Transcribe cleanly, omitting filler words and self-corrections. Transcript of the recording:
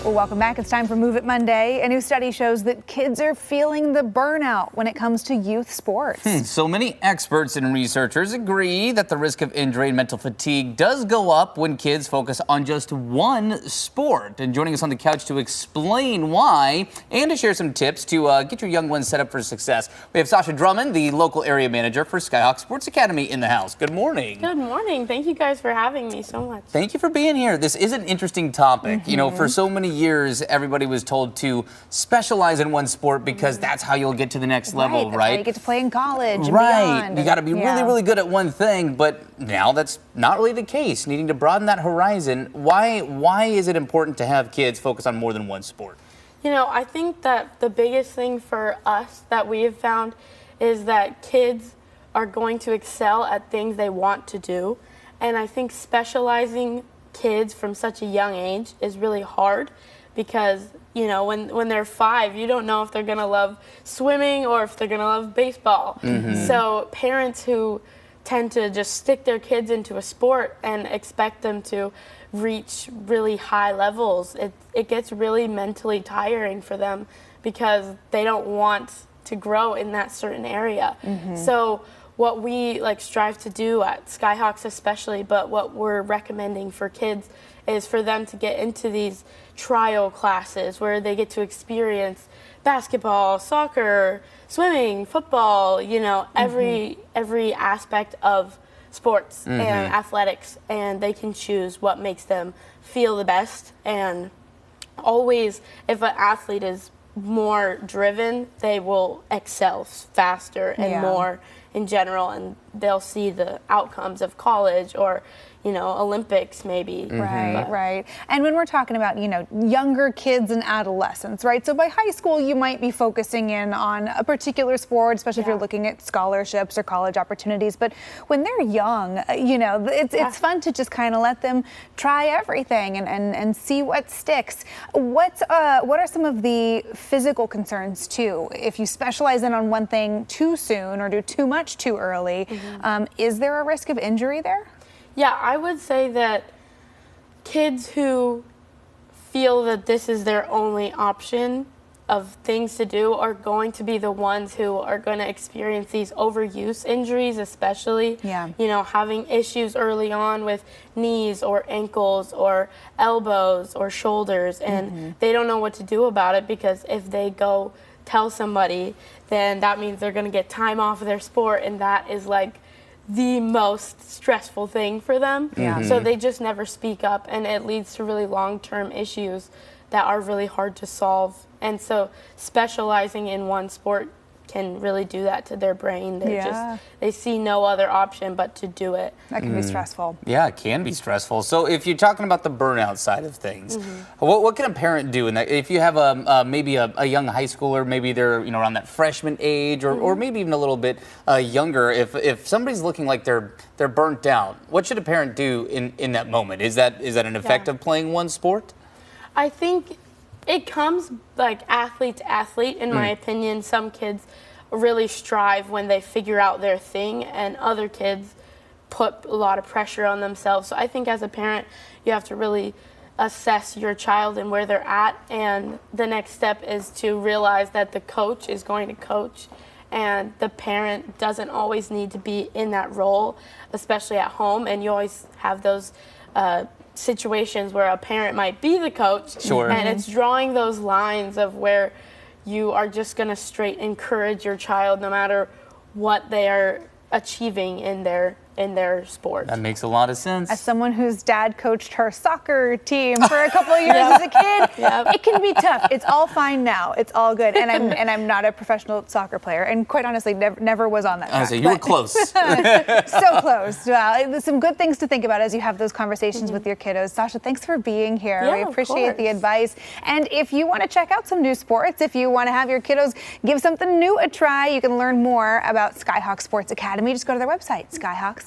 Well, welcome back. It's time for Move It Monday. A new study shows that kids are feeling the burnout when it comes to youth sports. So many experts and researchers agree that the risk of injury and mental fatigue does go up when kids focus on just one sport. And joining us on the couch to explain why and to share some tips to get your young ones set up for success, we have Sasha Drummond, the local area manager for Skyhawk Sports Academy, in the house. Good morning. Good morning. Thank you guys for having me so much. Thank you for being here. This is an interesting topic. You know, for so many years, everybody was told to specialize in one sport because that's how you'll get to the next level, That's right? how you get to play in college and Right. beyond. You got to be really, really good at one thing, but now that's not really the case. Needing to broaden that horizon. Why is it important to have kids focus on more than one sport? You know, I think that the biggest thing for us that we have found is that kids are going to excel at things they want to do. And I think specializing kids from such a young age is really hard because, you know, when they're 5, you don't know if they're going to love swimming or if they're going to love baseball. So parents who tend to just stick their kids into a sport and expect them to reach really high levels, it gets really mentally tiring for them because they don't want to grow in that certain area. So what we strive to do at Skyhawks especially, but what we're recommending for kids is for them to get into these trial classes where they get to experience basketball, soccer, swimming, football, you know, every aspect of sports and athletics, and they can choose what makes them feel the best. And always, if an athlete is more driven, they will excel faster and more in general, and they'll see the outcomes of college or, you know, Olympics maybe. Right. And when we're talking about, you know, younger kids and adolescents, right? So by high school, you might be focusing in on a particular sport, especially if you're looking at scholarships or college opportunities. But when they're young, you know, it's fun to just kind of let them try everything and see what sticks. What are some of the physical concerns too? If you specialize in on one thing too soon or do too much too early, is there a risk of injury there? Yeah, I would say that kids who feel that this is their only option of things to do are going to be the ones who are going to experience these overuse injuries, especially. You know, having issues early on with knees or ankles or elbows or shoulders, and they don't know what to do about it because if they go tell somebody, then that means they're going to get time off of their sport, and that is like the most stressful thing for them. So they just never speak up, and it leads to really long-term issues that are really hard to solve. And so specializing in one sport can really do that to their brain. They see no other option but to do it. That can be stressful. Yeah, it can be stressful. So if you're talking about the burnout side of things, what can a parent do in that? If you have maybe a young high schooler, maybe they're around that freshman age, or maybe even a little bit younger. If somebody's looking like they're burnt out, what should a parent do in that moment? Is that an effect of playing one sport? I think it comes like athlete to athlete, in my opinion. Some kids really strive when they figure out their thing, and other kids put a lot of pressure on themselves. So I think as a parent, you have to really assess your child and where they're at, and the next step is to realize that the coach is going to coach, and the parent doesn't always need to be in that role, especially at home. And you always have those situations where a parent might be the coach, and it's drawing those lines of where you are just going to straight encourage your child no matter what they are achieving in their sport. That makes a lot of sense. As someone whose dad coached her soccer team for a couple of years as a kid, it can be tough. It's all fine now. It's all good. And I'm not a professional soccer player, and quite honestly, never was on that track. You were close. So close. There's some good things to think about as you have those conversations with your kiddos. Sasha, thanks for being here. Yeah, we appreciate the advice. And if you want to check out some new sports, if you want to have your kiddos give something new a try, you can learn more about Skyhawk Sports Academy. Just go to their website, skyhawks.com.